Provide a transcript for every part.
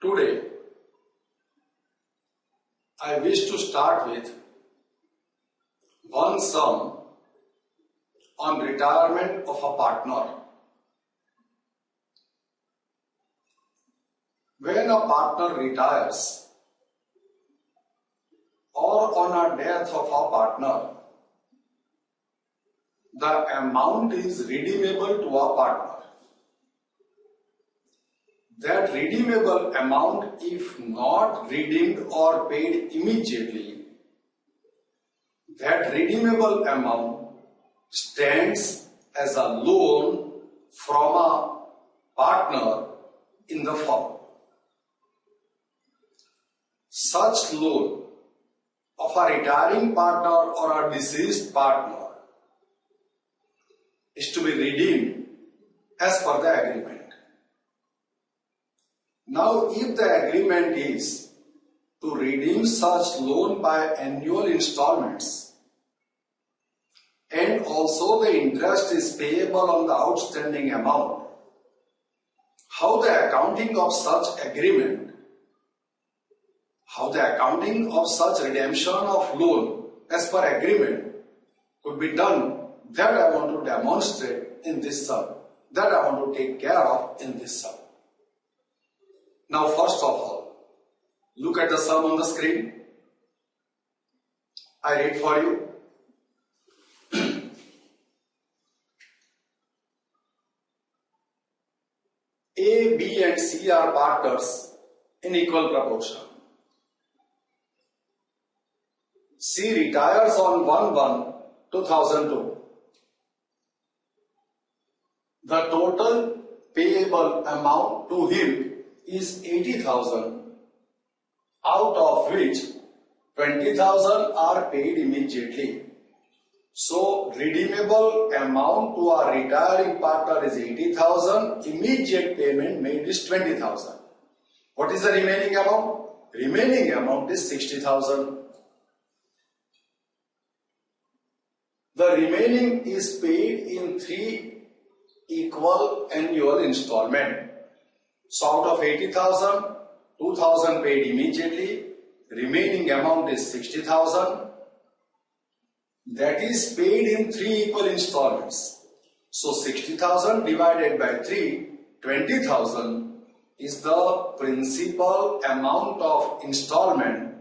Today, I wish to start with one sum on retirement of a partner. When a partner retires or on a death of a partner, the amount is redeemable to a partner. That redeemable amount, if not redeemed or paid immediately, that redeemable amount stands as a loan from a partner in the firm. Such loan of a retiring partner or a deceased partner is to be redeemed as per the agreement. Now, if the agreement is to redeem such loan by annual installments and also the interest is payable on the outstanding amount, how the accounting of such agreement, how the accounting of such redemption of loan as per agreement could be done, that I want to demonstrate in this sum, that I want to take care of in this sum. Now, first of all, look at the sum on the screen. I read for you. A, B and C are partners in equal proportion. C retires on 1/1/2002. The total payable amount to him is 80,000, out of which 20,000 are paid immediately. So, redeemable amount to our retiring partner is 80,000, immediate payment made is 20,000. What is the remaining amount? Remaining amount is 60,000. The remaining is paid in 3 equal annual installment. So out of 80,000, 2,000 paid immediately, remaining amount is 60,000. That is paid in 3 equal installments. So 60,000 divided by 3, 20,000 is the principal amount of installment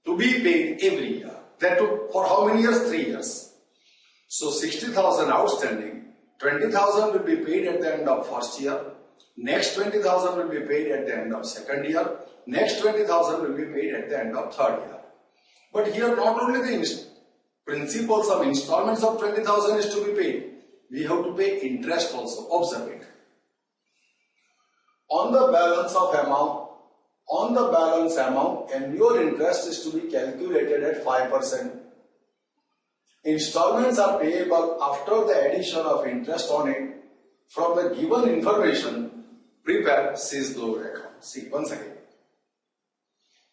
to be paid every year. That took for how many years? 3 years. So 60,000 outstanding, 20,000 will be paid at the end of first year. Next 20,000 will be paid at the end of second year. Next 20,000 will be paid at the end of third year. But here not only the principals of installments of 20,000 is to be paid, we have to pay interest also. Observe it. On the balance amount, annual interest is to be calculated at 5%. Installments are payable after the addition of interest on it. From the given information, prepare C's below account. See, once again.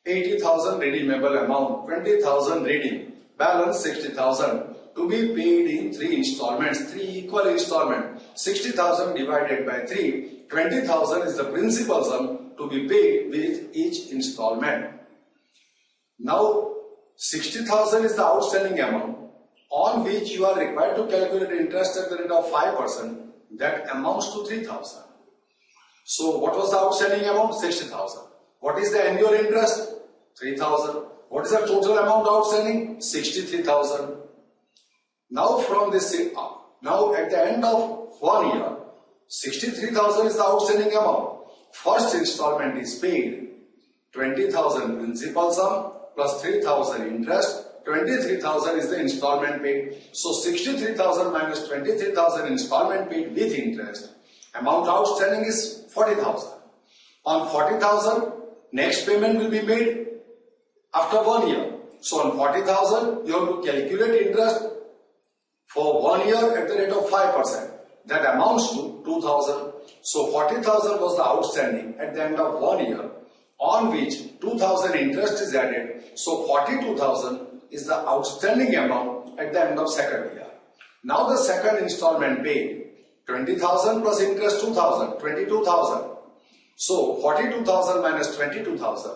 80,000 redeemable amount, 20,000 redeem, balance 60,000 to be paid in 3 installments, 3 equal installments. 60,000 divided by 3, 20,000 is the principal sum to be paid with each installment. Now, 60,000 is the outstanding amount on which you are required to calculate interest at the rate of 5%. That amounts to 3,000. So what was the outstanding amount? 60,000. What is the annual interest? 3,000. What is the total amount outstanding? 63,000. Now from this, now at the end of 1 year, 63,000 is the outstanding amount. First installment is paid, 20,000 principal sum plus 3,000 interest. 23,000 is the installment paid. So 63,000 minus 23,000 installment paid with interest. Amount outstanding is 40,000. On 40,000, next payment will be made after 1 year. So on 40,000, you have to calculate interest for 1 year at the rate of 5%. That amounts to 2,000. So 40,000 was the outstanding at the end of 1 year, on which 2,000 interest is added. So 42,000 is the outstanding amount at the end of second year. Now the second installment paid, 20,000 plus interest 2,000, 22,000. So 42,000 minus 22,000,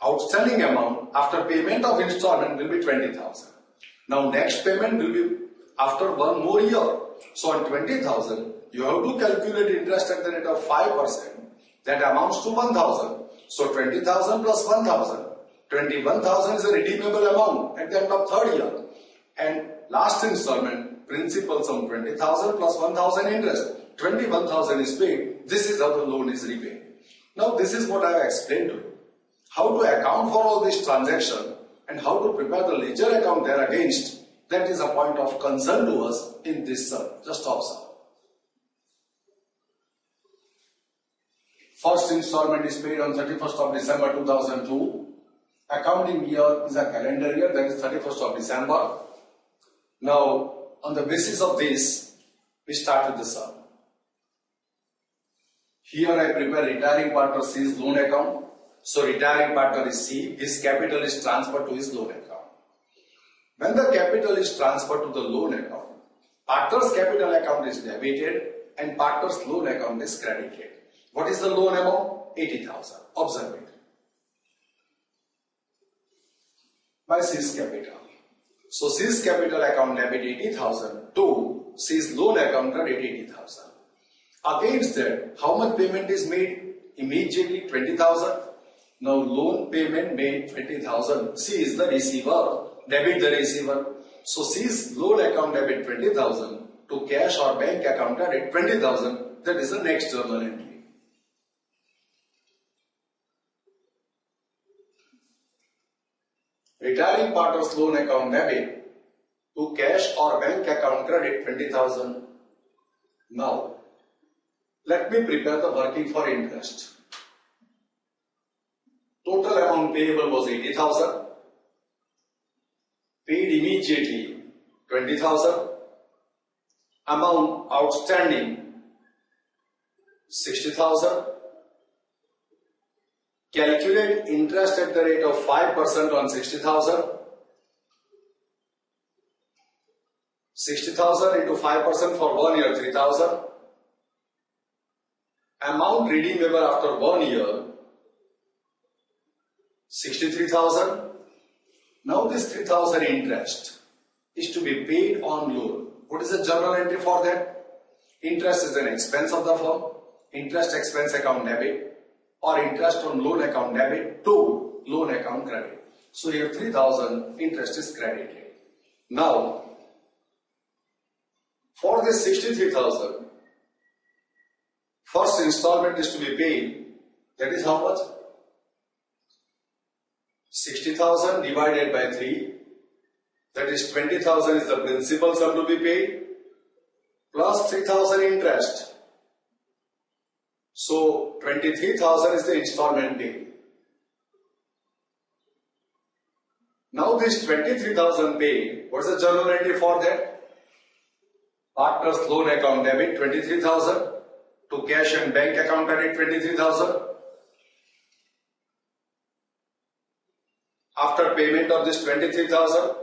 outstanding amount after payment of installment will be 20,000. Now next payment will be after one more year. So on 20,000, you have to calculate interest at the rate of 5%. That amounts to 1,000. So 20,000 plus 1,000. 21,000 is a redeemable amount at the end of third year. And last installment, principal sum 20,000 plus 1,000 interest. 21,000 is paid. This is how the loan is repaid. Now this is what I have explained to you. How to account for all this transaction and how to prepare the ledger account there against. That is a point of concern to us in this sum. Just observe. First installment is paid on 31st of December 2002. Accounting year is a calendar year, that is 31st of December. Now, on the basis of this, we start with the sum. Here I prepare retiring partner C's loan account. So retiring partner is C, his capital is transferred to his loan account. When the capital is transferred to the loan account, partner's capital account is debited and partner's loan account is credited. What is the loan amount? 80,000. Observe it. By C's capital. So C's capital account debit 80,000 to C's loan account credit 80,000. Against that, how much payment is made? Immediately 20,000. Now loan payment made 20,000. C is the receiver. Debit the receiver. So C's loan account debit 20,000 to cash or bank account credit 20,000. That is the next journal entry. Retiring partner's loan account debit to cash or bank account credit 20,000. Now, let me prepare the working for interest. Total amount payable was 80,000. Paid immediately 20,000. Amount outstanding 60,000. Calculate interest at the rate of 5% on 60,000. 60,000 into 5% for 1 year, 3,000. Amount redeemable after 1 year, 63,000. Now this 3,000 interest is to be paid on loan. What is the journal entry for that? Interest is an expense of the firm. Interest expense account debit. Or interest on loan account debit to loan account credit. So here 3,000 interest is credited. Now, for this 63,000, first installment is to be paid. That is how much? 60,000 divided by 3. That is 20,000 is the principal sum to be paid plus 3,000 interest. So 23,000 is the installment paid. Now this 23,000 paid, what is the journal entry for that? Partner's loan account debit 23,000 to cash and bank account credit 23,000. After payment of this 23,000,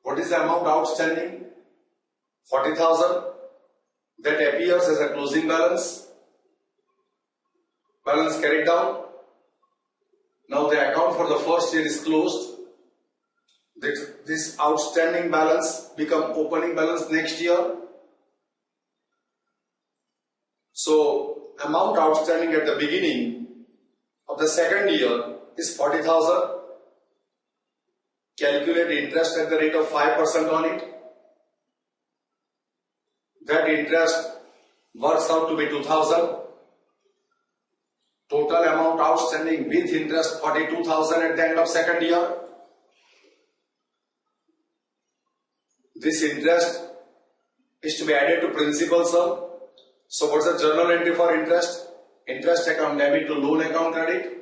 what is the amount outstanding? 40,000. That appears as a closing balance. Balance carried down. Now the account for the first year is closed. This outstanding balance become opening balance next year. So amount outstanding at the beginning of the second year is 40,000. Calculate interest at the rate of 5% on it. That interest works out to be 2,000. Total amount outstanding with interest 42,000 at the end of second year. This interest is to be added to principal sum. So what's the journal entry for interest? Interest account debit to loan account credit.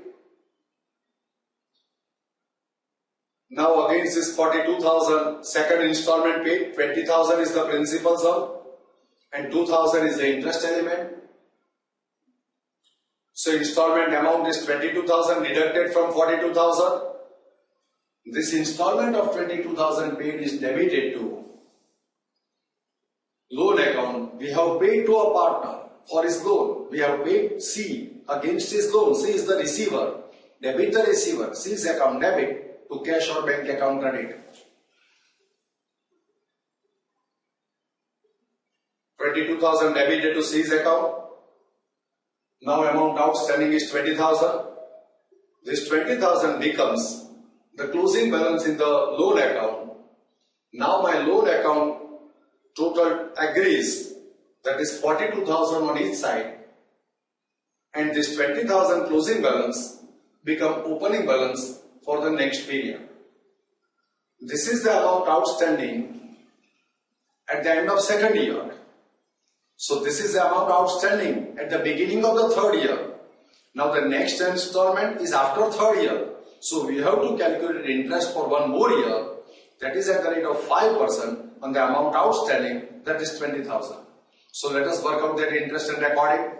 Now against this 42,000 second installment paid, 20,000 is the principal sum and 2,000 is the interest element. So installment amount is 22,000 deducted from 42,000. This installment of 22,000 paid is debited to loan account. We have paid to a partner for his loan. We have paid C against his loan. C is the receiver. Debit the receiver. C's account debit to cash or bank account credit. 22,000 debited to C's account. Now amount outstanding is 20,000. This 20,000 becomes the closing balance in the loan account. Now my loan account total agrees, that is 42,000 on each side, and this 20,000 closing balance become opening balance for the next period. This is the amount outstanding at the end of second year. So this is the amount outstanding at the beginning of the third year. Now the next installment is after third year. So we have to calculate interest for one more year, that is at the rate of 5% on the amount outstanding, that is 20,000. So let us work out that interest and record it.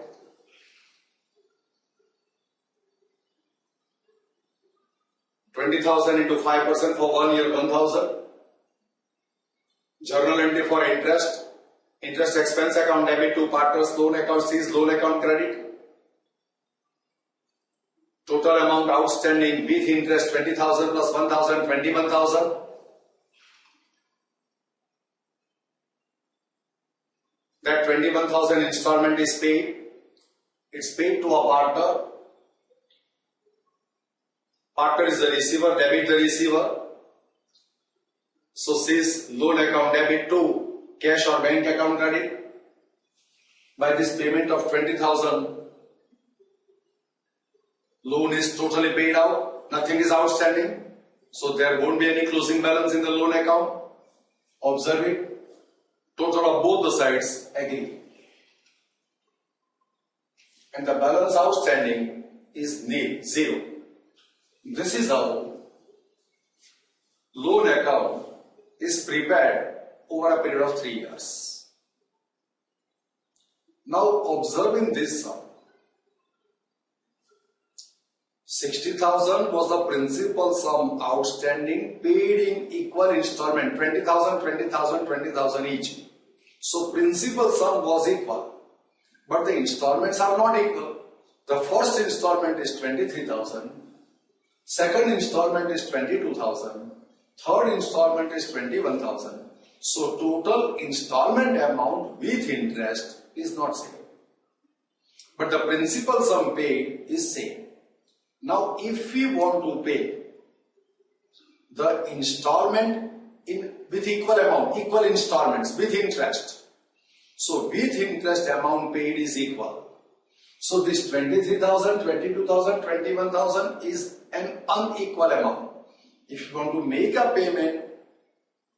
$20,000 into 5% for 1 year, 1,000. Journal entry for interest. Interest expense account debit to partners loan account, C's loan account credit. Total amount outstanding with interest 20,000 plus 1,000, 21,000. That 21,000 installment is paid. It's paid to a partner. Partner is the receiver, debit the receiver. So C's loan account debit to cash or bank account credit. By this payment of 20,000, loan is totally paid out, nothing is outstanding. So there won't be any closing balance in the loan account. Observe it. Total of both the sides agree. And the balance outstanding is nil, 0. This is how loan account is prepared over a period of 3 years. Now observing this sum, 60,000 was the principal sum outstanding paid in equal installment, 20,000, 20,000, 20,000 each. So principal sum was equal, but the installments are not equal. The first installment is 23,000, second installment is 22,000, third installment is 21,000. So total installment amount with interest is not same, but the principal sum paid is same. Now if we want to pay the installment with equal amount, equal installments with interest, so with interest amount paid is equal. So this 23,000, 22,000, 21,000 is an unequal amount. If you want to make a payment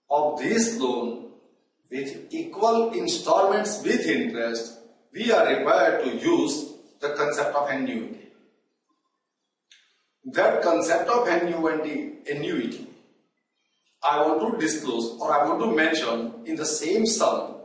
of this loan with equal installments with interest, we are required to use the concept of annuity. That concept of annuity, I want to disclose or I want to mention in the same sum.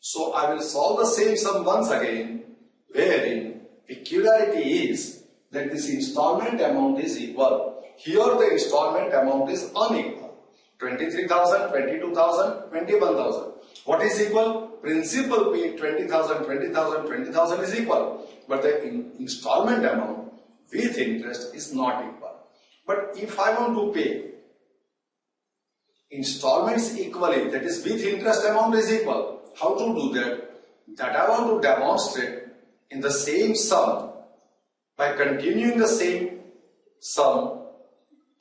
So I will solve the same sum once again, wherein peculiarity is that this installment amount is equal. Here the installment amount is unequal. 23,000, 22,000, 21,000. What is equal? Principal paid 20,000, 20,000, 20,000 is equal. But the installment amount with interest is not equal. But if I want to pay installments equally, that is with interest amount is equal, how to do that? That I want to demonstrate in the same sum. By continuing the same sum,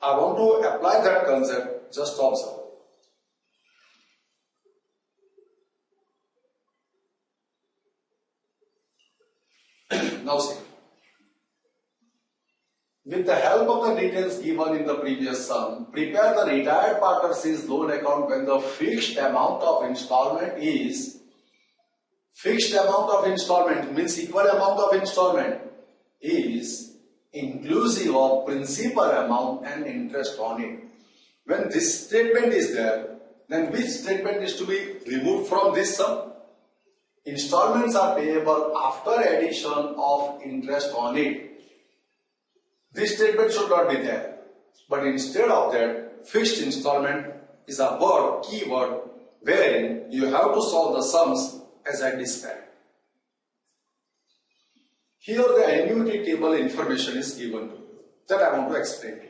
I want to apply that concept. Just observe. Now see. With the help of the details given in the previous sum, prepare the retired partner C's loan account when the fixed amount of installment is, fixed amount of installment means equal amount of installment is inclusive of principal amount and interest on it. When this statement is there, then which statement is to be removed from this sum? Installments are payable after addition of interest on it. This statement should not be there. But instead of that, fixed installment is a word, keyword, wherein you have to solve the sums as I described. Here the annuity table information is given to you that I want to explain to you.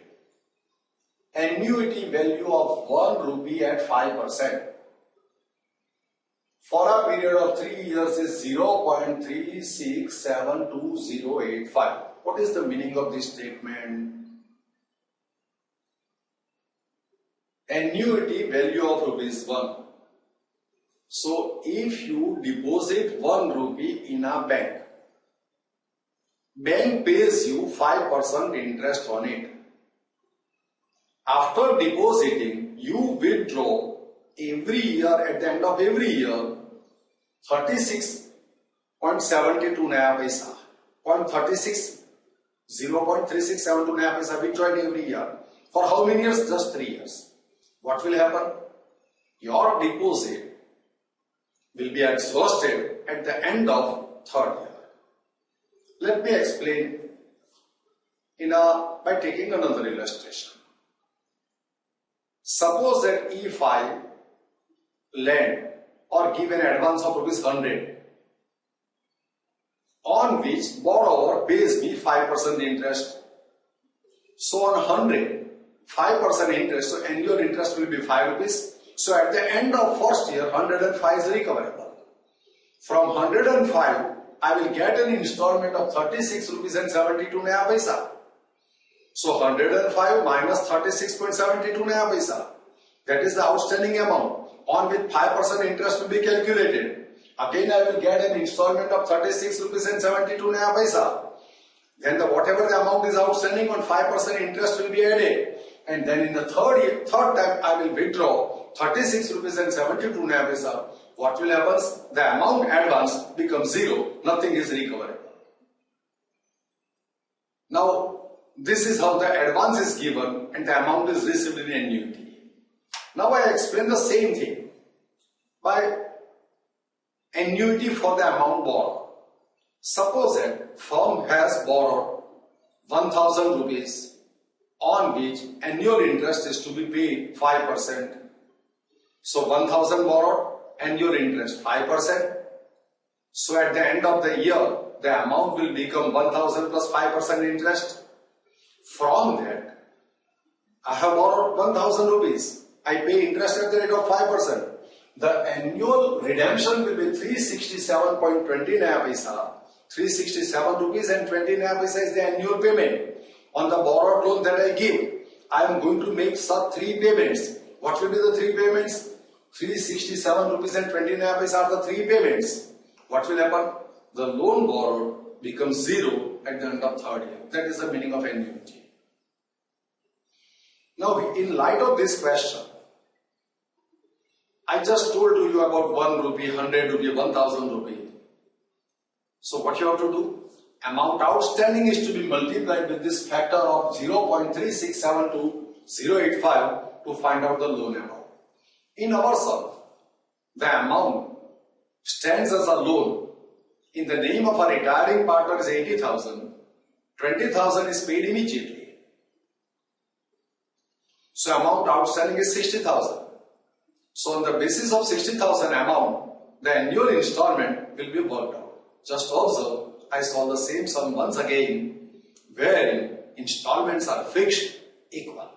Annuity value of 1 rupee at 5% for a period of 3 years is 0.36728085. What is the meaning of this statement? Annuity value of rupees 1. So if you deposit 1 rupee in a bank pays you 5% interest on it. After depositing, you withdraw every year, at the end of every year, 36.72 naya paisa, 0.3672 naya paisa withdrawn every year. For how many years? Just 3 years. What will happen? Your deposit will be exhausted at the end of 3rd year. Let me explain by taking another illustration. Suppose that if I lend or give an advance of rupees 100 on which borrower pays me 5% interest. So on 100, 5% interest, so annual interest will be 5 rupees. So at the end of first year, 105 is recoverable. From 105, I will get an installment of 36 rupees and 72 naya paisa. So 105 minus 36.72 naya paisa. That is the outstanding amount on which 5% interest will be calculated. Again I will get an installment of 36 rupees and 72 naya paisa. Then whatever the amount is outstanding on 5% interest will be added. And then in the third time I will withdraw 36 rupees and 72 naya paisa. What will happen? The amount advanced becomes 0. Nothing is recoverable. Now, this is how the advance is given and the amount is received in annuity. Now I explain the same thing by annuity for the amount borrowed. Suppose that firm has borrowed 1000 rupees on which annual interest is to be paid 5%. So 1000 borrowed, annual interest 5%. So at the end of the year, the amount will become 1000 plus 5% interest. From that, I have borrowed 1000 rupees. I pay interest at the rate of 5%. The annual redemption will be 367.20 naya paisa. 367 rupees and 20 naya paisa is the annual payment. On the borrowed loan that I give, I am going to make such 3 payments. What will be the 3 payments? 367 rupees and 20 naya paisa are the 3 payments. What will happen? The loan borrowed becomes 0 at the end of 3rd year. That is the meaning of annuity. Now, in light of this question, I just told you about 1 rupee, 100 rupee, 1000 rupee. So what you have to do? Amount outstanding is to be multiplied with this factor of 0.3672085 to find out the loan amount. In our sum, the amount stands as a loan in the name of a retiring partner is 80,000. 20,000 is paid immediately. So amount outstanding is 60,000. So on the basis of 60,000 amount, the annual installment will be worked out. Just observe, I solve the same sum once again, wherein installments are fixed, equal.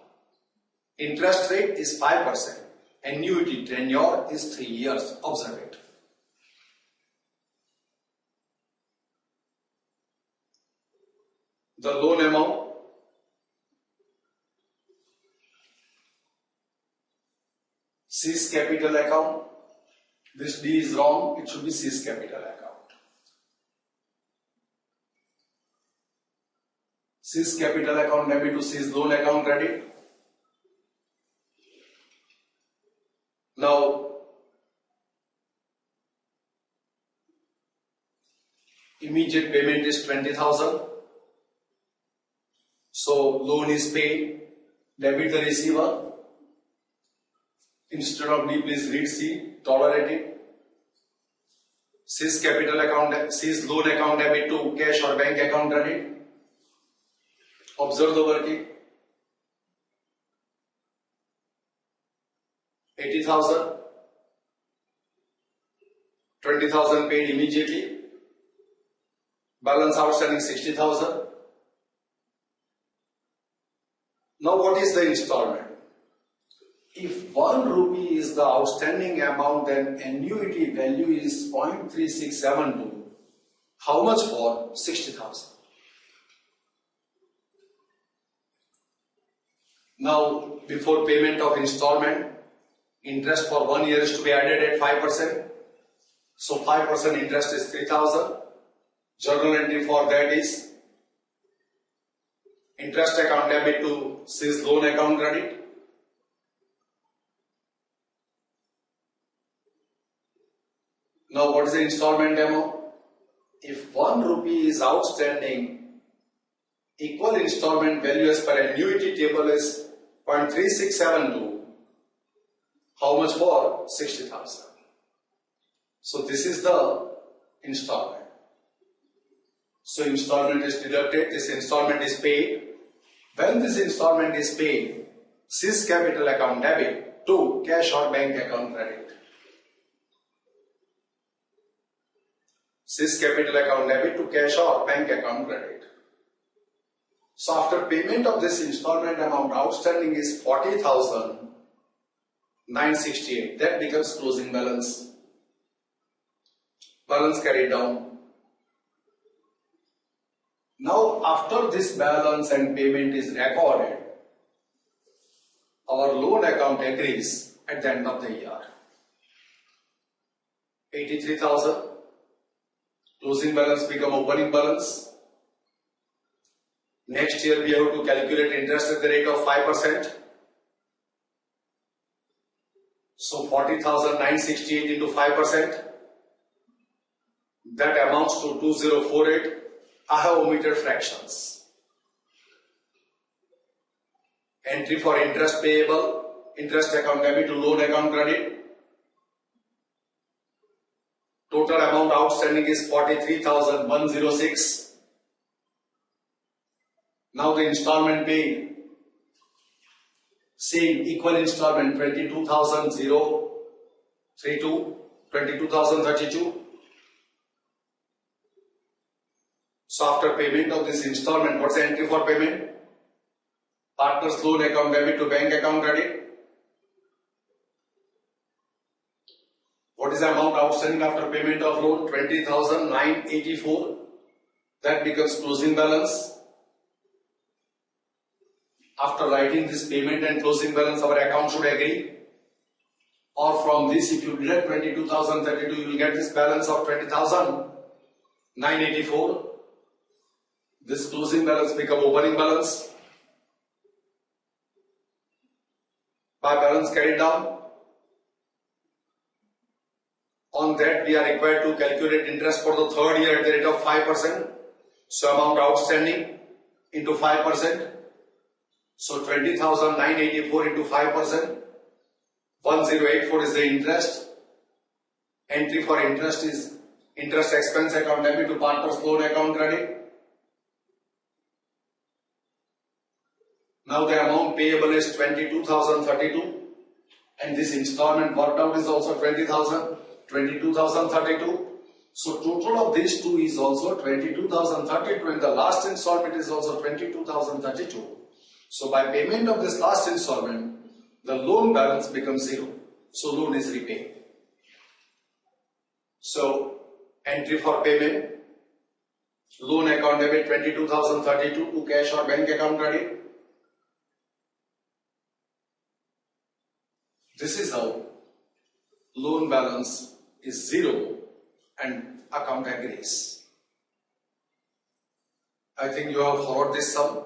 Interest rate is 5%. Annuity tenure is 3 years. Observe it. The loan amount C's capital account. This D is wrong. It should be C's capital account. C's capital account debit to C's loan account credit. Now, immediate payment is 20,000. So loan is paid. Debit the receiver. Instead of D, please read C. Tolerate it. C's capital account, C's loan account debit to cash or bank account credit. Observe the working. 80,000. 20,000 paid immediately. Balance outstanding 60,000. Now what is the installment? If 1 rupee is the outstanding amount, then annuity value is 0.3672. How much for 60,000? Now, before payment of installment, interest for 1 year is to be added at 5%. So 5% interest is 3,000. Journal entry for that is interest account debit to seize loan account credit. Now what is the installment amount? If 1 rupee is outstanding, equal installment value as per annuity table is 0.3672. How much for 60,000? So this is the installment. So installment is deducted, this installment is paid. When this installment is paid, seize capital account debit to cash or bank account credit. Seize capital account debit to cash or bank account credit. So after payment of this installment amount, outstanding is 40,968. That becomes closing balance. Balance carried down. Now after this balance and payment is recorded, our loan account agrees at the end of the year. 83,000. Closing balance become opening balance. Next year we have to calculate interest at the rate of 5%. So 40,968 into 5%. That amounts to 2048. I have omitted fractions. Entry for interest payable, interest account debit to loan account credit. Total amount outstanding is 43,106. Now the installment paid, same equal installment 22,032, 22,032. So after payment of this installment, what's the entry for payment? Partners loan account debit to bank account credit. What is the amount outstanding after payment of loan? 20,984. That becomes closing balance. After writing this payment and closing balance, our account should agree. Or from this, if you deduct 22,032, you will get this balance of 20,984. This closing balance become opening balance. By balance carried down. On that, we are required to calculate interest for the third year at the rate of 5%. So amount outstanding into 5%. So 20,984 into 5%. 1084 is the interest. Entry for interest is interest expense account debit to partners loan account credit. Now the amount payable is 22,032 and this installment worked out is also 22,032. So total of these two is also 22,032 and the last installment is also 22,032. So by payment of this last installment, the loan balance becomes 0. So loan is repaid. So entry for payment, loan account debit 22,032 to cash or bank account credit. This is how loan balance is 0 and account agrees. I think you have followed this sum.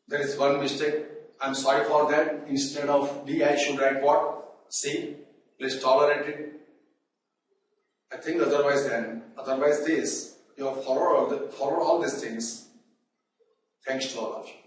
There is one mistake. I am sorry for that. Instead of D, I should write what? C. Please tolerate it. I think otherwise this, you have followed all these things. Thanks to all of you.